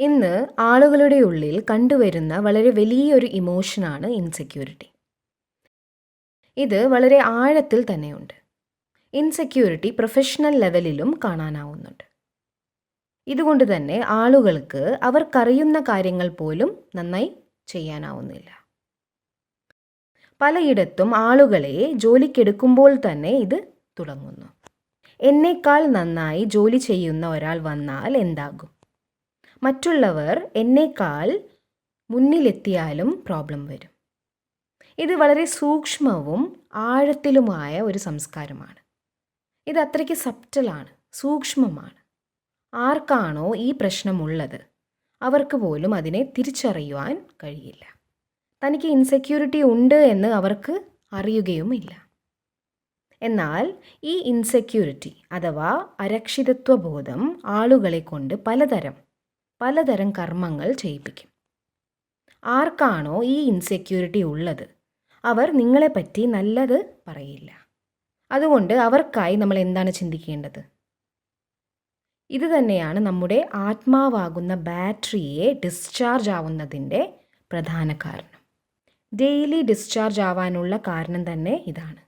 ഇന്ന് ആളുകളുടെ ഉള്ളിൽ കണ്ടുവരുന്ന വളരെ വലിയൊരു ഇമോഷനാണ് ഇൻസെക്യൂരിറ്റി. ഇത് വളരെ ആഴത്തിൽ തന്നെയുണ്ട്. ഇൻസെക്യൂരിറ്റി പ്രൊഫഷണൽ ലെവലിലും കാണാനാവുന്നുണ്ട്. ഇതുകൊണ്ട് തന്നെ ആളുകൾക്ക് അവർക്കറിയുന്ന കാര്യങ്ങൾ പോലും നന്നായി ചെയ്യാനാവുന്നില്ല. പലയിടത്തും ആളുകളെ ജോലിക്കെടുക്കുമ്പോൾ തന്നെ ഇത് തുടങ്ങുന്നു. എന്നേക്കാൾ നന്നായി ജോലി ചെയ്യുന്ന ഒരാൾ വന്നാൽ എന്താകും? മറ്റുള്ളവർ എന്നേക്കാൾ മുന്നിലെത്തിയാലും പ്രോബ്ലം വരും. ഇത് വളരെ സൂക്ഷ്മവും ആഴത്തിലുമായ ഒരു സംസ്കാരമാണ്. ഇത് അത്രയ്ക്ക് സബ്റ്റലാണ്, സൂക്ഷ്മമാണ്. ആർക്കാണോ ഈ പ്രശ്നമുള്ളത് അവർക്ക് പോലും അതിനെ തിരിച്ചറിയുവാൻ കഴിയില്ല. തനിക്ക് ഇൻസെക്യൂരിറ്റി ഉണ്ട് എന്ന് അവർക്ക് അറിയുകയുമില്ല. എന്നാൽ ഈ ഇൻസെക്യൂരിറ്റി അഥവാ അരക്ഷിതത്വബോധം ആളുകളെ കൊണ്ട് പലതരം കർമ്മങ്ങൾ ചെയ്യിപ്പിക്കും. ആർക്കാണോ ഈ ഇൻസെക്യൂരിറ്റി ഉള്ളത് അവർ നിങ്ങളെപ്പറ്റി നല്ലത് പറയില്ല. അതുകൊണ്ട് അവർക്കായി നമ്മൾ എന്താണ് ചിന്തിക്കേണ്ടത്? ഇത് തന്നെയാണ് നമ്മുടെ ആത്മാവാകുന്ന ബാറ്ററിയെ ഡിസ്ചാർജ് ആവുന്നതിൻ്റെ പ്രധാന കാരണം. ഡെയിലി ഡിസ്ചാർജ് ആവാനുള്ള കാരണം തന്നെ ഇതാണ്.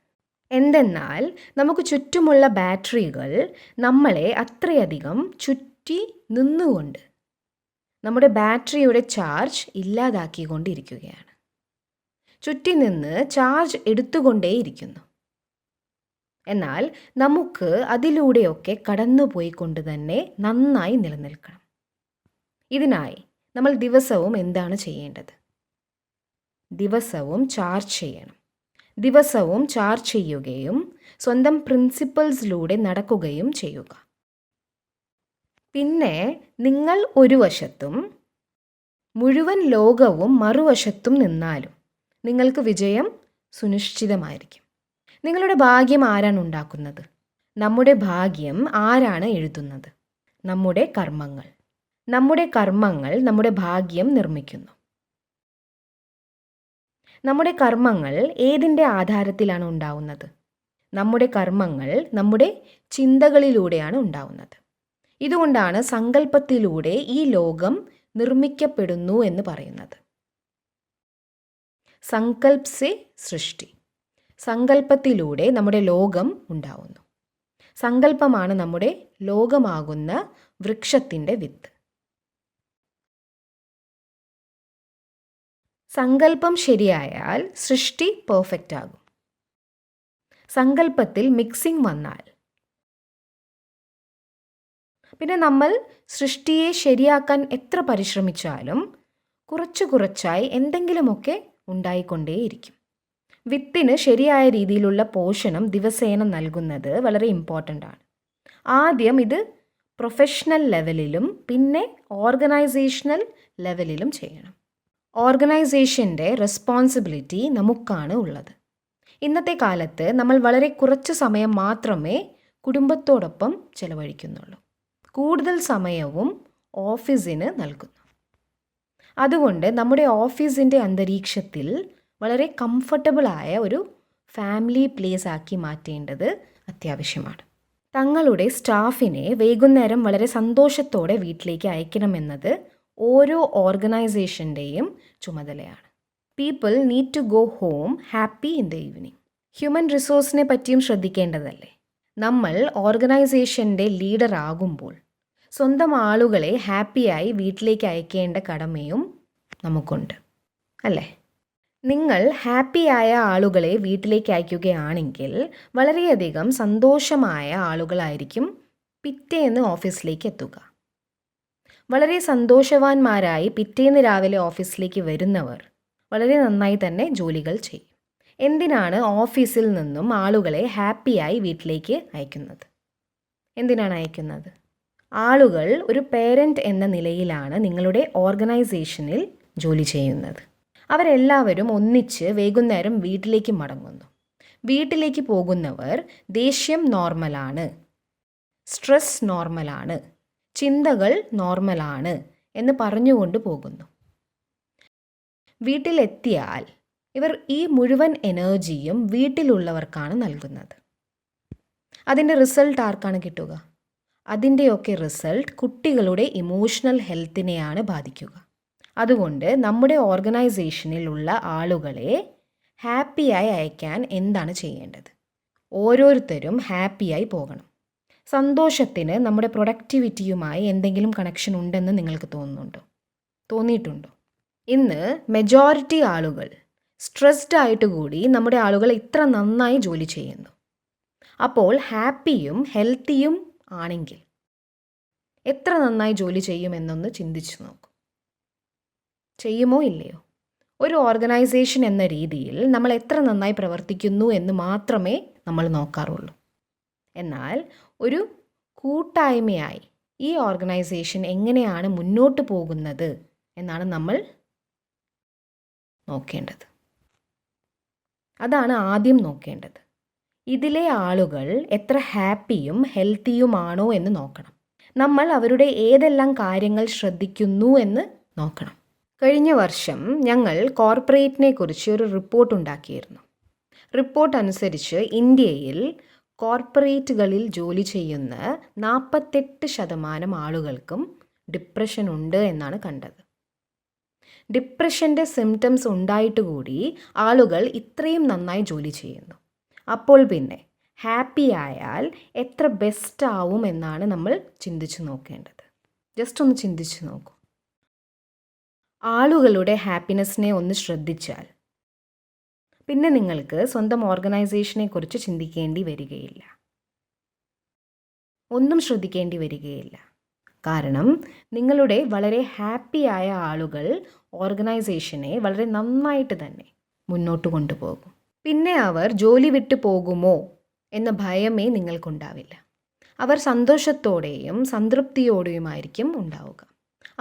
എന്തെന്നാൽ നമുക്ക് ചുറ്റുമുള്ള ബാറ്ററികൾ നമ്മളെ അത്രയധികം ചുറ്റി നിന്നുകൊണ്ട് നമ്മുടെ ബാറ്ററിയുടെ ചാർജ് ഇല്ലാതാക്കിക്കൊണ്ടിരിക്കുകയാണ്. ചുറ്റി നിന്ന് ചാർജ് എടുത്തുകൊണ്ടേയിരിക്കുന്നു. എന്നാൽ നമുക്ക് അതിലൂടെയൊക്കെ കടന്നുപോയിക്കൊണ്ട് തന്നെ നന്നായി നിലനിൽക്കണം. ഇതിനായി നമ്മൾ ദിവസവും എന്താണ് ചെയ്യേണ്ടത്? ദിവസവും ചാർജ് ചെയ്യണം. ദിവസവും ചാർജ് ചെയ്യുകയും സ്വന്തം പ്രിൻസിപ്പിൾസിലൂടെ നടക്കുകയും ചെയ്യുക. പിന്നെ നിങ്ങൾ ഒരു വശത്തും മുഴുവൻ ലോകവും മറുവശത്തും നിന്നാലും നിങ്ങൾക്ക് വിജയം സുനിശ്ചിതമായിരിക്കും. നിങ്ങളുടെ ഭാഗ്യം ആരാണ് ഉണ്ടാക്കുന്നത്? നമ്മുടെ ഭാഗ്യം ആരാണ് എഴുതുന്നത്? നമ്മുടെ കർമ്മങ്ങൾ. നമ്മുടെ കർമ്മങ്ങൾ നമ്മുടെ ഭാഗ്യം നിർമ്മിക്കുന്നു. നമ്മുടെ കർമ്മങ്ങൾ ഏതിൻ്റെ ആധാരത്തിലാണ് ഉണ്ടാവുന്നത്? നമ്മുടെ കർമ്മങ്ങൾ നമ്മുടെ ചിന്തകളിലൂടെയാണ് ഉണ്ടാവുന്നത്. ഇതുകൊണ്ടാണ് സങ്കല്പത്തിലൂടെ ഈ ലോകം നിർമ്മിക്കപ്പെടുന്നു എന്ന് പറയുന്നത്. സങ്കൽപ് സേ സൃഷ്ടി. സങ്കല്പത്തിലൂടെ നമ്മുടെ ലോകം ഉണ്ടാവുന്നു. സങ്കല്പമാണ് നമ്മുടെ ലോകമാകുന്ന വൃക്ഷത്തിൻ്റെ വിത്ത്. സങ്കല്പം ശരിയായാൽ സൃഷ്ടി പെർഫെക്റ്റ് ആകും. സങ്കല്പത്തിൽ മിക്സിംഗ് വന്നാൽ പിന്നെ നമ്മൾ സൃഷ്ടിയെ ശരിയാക്കാൻ എത്ര പരിശ്രമിച്ചാലും കുറച്ചായി എന്തെങ്കിലുമൊക്കെ ഉണ്ടായിക്കൊണ്ടേയിരിക്കും. വിത്തിന് ശരിയായ രീതിയിലുള്ള പോഷണം ദിവസേന നൽകുന്നത് വളരെ ഇമ്പോർട്ടൻ്റ് ആണ്. ആദ്യം ഇത് പ്രൊഫഷണൽ ലെവലിലും പിന്നെ ഓർഗനൈസേഷണൽ ലെവലിലും ചെയ്യണം. ഓർഗനൈസേഷൻ്റെ റെസ്പോൺസിബിലിറ്റി നമുക്കാണ് ഉള്ളത്. ഇന്നത്തെ കാലത്ത് നമ്മൾ വളരെ കുറച്ച് സമയം മാത്രമേ കുടുംബത്തോടൊപ്പം ചെലവഴിക്കുന്നുള്ളൂ. കൂടുതൽ സമയവും ഓഫീസിന് നൽകുന്നു. അതുകൊണ്ട് നമ്മുടെ ഓഫീസിൻ്റെ അന്തരീക്ഷത്തിൽ വളരെ കംഫർട്ടബിളായ ഒരു ഫാമിലി പ്ലേസ് ആക്കി മാറ്റേണ്ടത് അത്യാവശ്യമാണ്. തങ്ങളുടെ സ്റ്റാഫിനെ വൈകുന്നേരം വളരെ സന്തോഷത്തോടെ വീട്ടിലേക്ക് അയക്കണമെന്നത് ഓരോ ഓർഗനൈസേഷൻ്റെയും ചുമതലയാണ്. People need to go home happy in the evening. Human റിസോഴ്സിനെ പറ്റിയും ശ്രദ്ധിക്കേണ്ടതല്ലേ? നമ്മൾ ഓർഗനൈസേഷൻ്റെ ലീഡർ ആകുമ്പോൾ സ്വന്തം ആളുകളെ ഹാപ്പിയായി വീട്ടിലേക്ക് അയക്കേണ്ട കടമയും നമുക്കുണ്ട്, അല്ലേ? നിങ്ങൾ ഹാപ്പിയായ ആളുകളെ വീട്ടിലേക്ക് അയക്കുകയാണെങ്കിൽ വളരെയധികം സന്തോഷമായ ആളുകളായിരിക്കും പിറ്റേന്ന് ഓഫീസിലേക്ക് എത്തുക. വളരെ സന്തോഷവാന്മാരായി പിറ്റേന്ന് രാവിലെ ഓഫീസിലേക്ക് വരുന്നവർ വളരെ നന്നായി തന്നെ ജോലികൾ ചെയ്യും. എന്തിനാണ് ഓഫീസിൽ നിന്നും ആളുകളെ ഹാപ്പിയായി വീട്ടിലേക്ക് അയക്കുന്നത്? എന്തിനാണ് അയക്കുന്നത്? ആളുകൾ ഒരു പേരൻ്റ് എന്ന നിലയിലാണ് നിങ്ങളുടെ ഓർഗനൈസേഷനിൽ ജോലി ചെയ്യുന്നത്. അവരെല്ലാവരും ഒന്നിച്ച് വൈകുന്നേരം വീട്ടിലേക്ക് മടങ്ങുന്നു. വീട്ടിലേക്ക് പോകുന്നവർ ദേഷ്യം നോർമലാണ്, സ്ട്രെസ് നോർമലാണ്, ചിന്തകൾ നോർമലാണ് എന്ന് പറഞ്ഞുകൊണ്ട് പോകുന്നു. വീട്ടിലെത്തിയാൽ ഇവർ ഈ മുഴുവൻ എനർജിയും വീട്ടിലുള്ളവർക്കാണ് നൽകുന്നത്. അതിൻ്റെ റിസൾട്ട് ആർക്കാണ് കിട്ടുക? അതിൻ്റെയൊക്കെ റിസൾട്ട് കുട്ടികളുടെ ഇമോഷണൽ ഹെൽത്തിനെയാണ് ബാധിക്കുക. അതുകൊണ്ട് നമ്മുടെ ഓർഗനൈസേഷനിലുള്ള ആളുകളെ ഹാപ്പിയായി അയക്കാൻ എന്താണ് ചെയ്യേണ്ടത്? ഓരോരുത്തരും ഹാപ്പിയായി പോകണം. സന്തോഷത്തിന് നമ്മുടെ പ്രൊഡക്ടിവിറ്റിയുമായി എന്തെങ്കിലും കണക്ഷൻ ഉണ്ടെന്ന് നിങ്ങൾക്ക് തോന്നിയിട്ടുണ്ടോ? ഇന്ന് മെജോറിറ്റി ആളുകൾ സ്ട്രെസ്ഡ് ആയിട്ട് കൂടി നമ്മുടെ ആളുകൾ ഇത്ര നന്നായി ജോലി ചെയ്യുന്നു. അപ്പോൾ ഹാപ്പിയും ഹെൽത്തിയും ആണെങ്കിൽ എത്ര നന്നായി ജോലി ചെയ്യുമെന്നൊന്ന് ചിന്തിച്ചു നോക്കൂ. ചെയ്യുമോ ഇല്ലയോ? ഒരു ഓർഗനൈസേഷൻ എന്ന രീതിയിൽ നമ്മൾ എത്ര നന്നായി പ്രവർത്തിക്കുന്നു എന്ന് മാത്രമേ നമ്മൾ നോക്കാറുള്ളൂ. എന്നാൽ ഒരു കൂട്ടായ്മയായി ഈ ഓർഗനൈസേഷൻ എങ്ങനെയാണ് മുന്നോട്ട് പോകുന്നത് എന്നാണ് നമ്മൾ നോക്കേണ്ടത്. അതാണ് ആദ്യം നോക്കേണ്ടത്. ഇതിലെ ആളുകൾ എത്ര ഹാപ്പിയും ഹെൽത്തിയുമാണോ എന്ന് നോക്കണം. നമ്മൾ അവരുടെ ഏതെല്ലാം കാര്യങ്ങൾ ശ്രദ്ധിക്കുന്നു എന്ന് നോക്കണം. കഴിഞ്ഞ വർഷം ഞങ്ങൾ കോർപ്പറേറ്റിനെ കുറിച്ച് ഒരു റിപ്പോർട്ട് ഉണ്ടാക്കിയിരുന്നു. റിപ്പോർട്ട് അനുസരിച്ച് ഇന്ത്യയിൽ കോർപ്പറേറ്റുകളിൽ ജോലി ചെയ്യുന്ന 48% ആളുകൾക്കും ഡിപ്രഷൻ ഉണ്ട് എന്നാണ് കണ്ടത്. ഡിപ്രഷൻ്റെ സിംറ്റംസ് ഉണ്ടായിട്ട് കൂടി ആളുകൾ ഇത്രയും നന്നായി ജോലി ചെയ്യുന്നു. അപ്പോൾ പിന്നെ ഹാപ്പി ആയാൽ എത്ര ബെസ്റ്റ് ആവും എന്നാണ് നമ്മൾ ചിന്തിച്ചു നോക്കേണ്ടത്. ജസ്റ്റ് ഒന്ന് ചിന്തിച്ചു നോക്കൂ. ആളുകളുടെ ഹാപ്പിനെസ്സിനെ ഒന്ന് ശ്രദ്ധിച്ചാൽ പിന്നെ നിങ്ങൾക്ക് സ്വന്തം ഓർഗനൈസേഷനെ കുറിച്ച് ചിന്തിക്കേണ്ടി വരികയില്ല. ഒന്നും ശ്രദ്ധിക്കേണ്ടി വരികയില്ല. കാരണം നിങ്ങളുടെ വളരെ ഹാപ്പിയായ ആളുകൾ ഓർഗനൈസേഷനെ വളരെ നന്നായിട്ട് തന്നെ മുന്നോട്ട് കൊണ്ടുപോകും. പിന്നെ അവർ ജോലി വിട്ടു പോകുമോ എന്ന ഭയമേ നിങ്ങൾക്കുണ്ടാവില്ല. അവർ സന്തോഷത്തോടെയും സംതൃപ്തിയോടെയുമായിരിക്കും ഉണ്ടാവുക.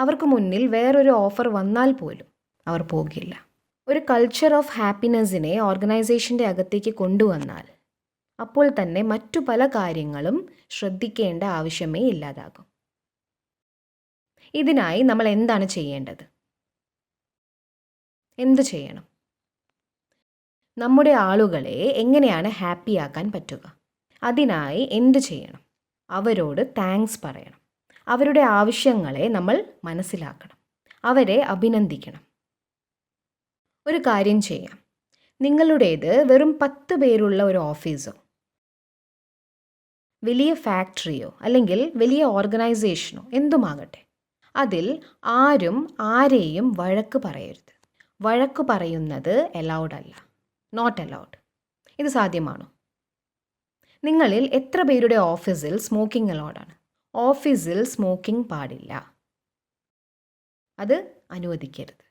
അവർക്ക് മുന്നിൽ വേറൊരു ഓഫർ വന്നാൽ പോലും അവർ പോകില്ല. ഒരു കൾച്ചർ ഓഫ് ഹാപ്പിനെസ്സിനെ ഓർഗനൈസേഷൻ്റെ അകത്തേക്ക് കൊണ്ടുവന്നാൽ അപ്പോൾ തന്നെ മറ്റു പല കാര്യങ്ങളും ശ്രദ്ധിക്കേണ്ട ആവശ്യമേ ഇല്ലാതാകും. ഇതിനായി നമ്മൾ എന്താണ് ചെയ്യേണ്ടത്? എന്ത് ചെയ്യണം? നമ്മുടെ ആളുകളെ എങ്ങനെയാണ് ഹാപ്പിയാക്കാൻ പറ്റുക? അതിനായി എന്ത് ചെയ്യണം? അവരോട് താങ്ക്സ് പറയണം. അവരുടെ ആവശ്യങ്ങളെ നമ്മൾ മനസ്സിലാക്കണം. അവരെ അഭിനന്ദിക്കണം. ഒരു കാര്യം ചെയ്യാം. നിങ്ങളുടേത് വെറും 10 പേരുള്ള ഒരു ഓഫീസോ വലിയ ഫാക്ടറിയോ അല്ലെങ്കിൽ വലിയ ഓർഗനൈസേഷനോ എന്തുമാകട്ടെ, അതിൽ ആരും ആരെയും വഴക്ക് പറയരുത്. വഴക്ക് പറയുന്നത് അലൗഡ് അല്ല, നോട്ട് അലൗഡ്. ഇത് സാധ്യമാണോ? നിങ്ങളിൽ എത്ര പേരുടെ ഓഫീസിൽ സ്മോക്കിംഗ് അലൗഡാണ്? ഓഫീസിൽ സ്മോക്കിംഗ് പാടില്ല. അത് അനുവദിക്കരുത്.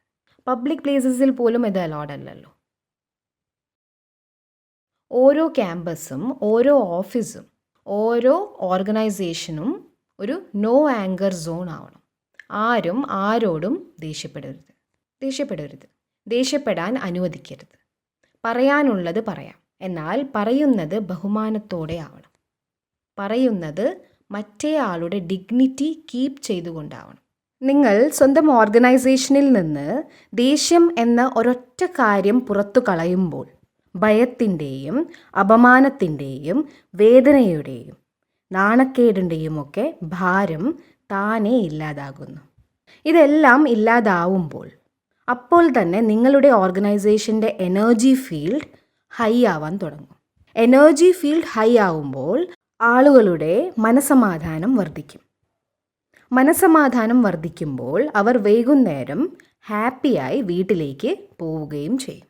പബ്ലിക് പ്ലേസസിൽ പോലും ഇത് അലൗഡ് അല്ലല്ലോ. ഓരോ ക്യാമ്പസും ഓരോ ഓഫീസും ഓരോ ഓർഗനൈസേഷനും ഒരു നോ ആങ്കർ സോൺ ആവണം. ആരും ആരോടും ദേഷ്യപ്പെടരുത്. ദേഷ്യപ്പെടാൻ അനുവദിക്കരുത്. പറയാനുള്ളത് പറയാം. എന്നാൽ പറയുന്നത് ബഹുമാനത്തോടെ ആവണം. പറയുന്നത് മറ്റേ ആളുടെ ഡിഗ്നിറ്റി കീപ്പ് ചെയ്തുകൊണ്ടാവണം. നിങ്ങൾ സ്വന്തം ഓർഗനൈസേഷനിൽ നിന്ന് ദേഷ്യം എന്ന ഒരൊറ്റ കാര്യം പുറത്തു കളയുമ്പോൾ ഭയത്തിൻ്റെയും അപമാനത്തിൻ്റെയും വേദനയുടെയും നാണക്കേടിൻ്റെയും ഒക്കെ ഭാരം താനേ ഇല്ലാതാകുന്നു. ഇതെല്ലാം ഇല്ലാതാവുമ്പോൾ അപ്പോൾ തന്നെ നിങ്ങളുടെ ഓർഗനൈസേഷൻ്റെ എനർജി ഫീൽഡ് ഹൈ ആവാൻ തുടങ്ങും. എനർജി ഫീൽഡ് ഹൈ ആവുമ്പോൾ ആളുകളുടെ മനസമാധാനം വർദ്ധിക്കും. മനസമാധാനം വർദ്ധിക്കുമ്പോൾ അവർ വൈകുന്നേരം ഹാപ്പിയായി വീട്ടിലേക്ക് പോവുകയും ചെയ്യും.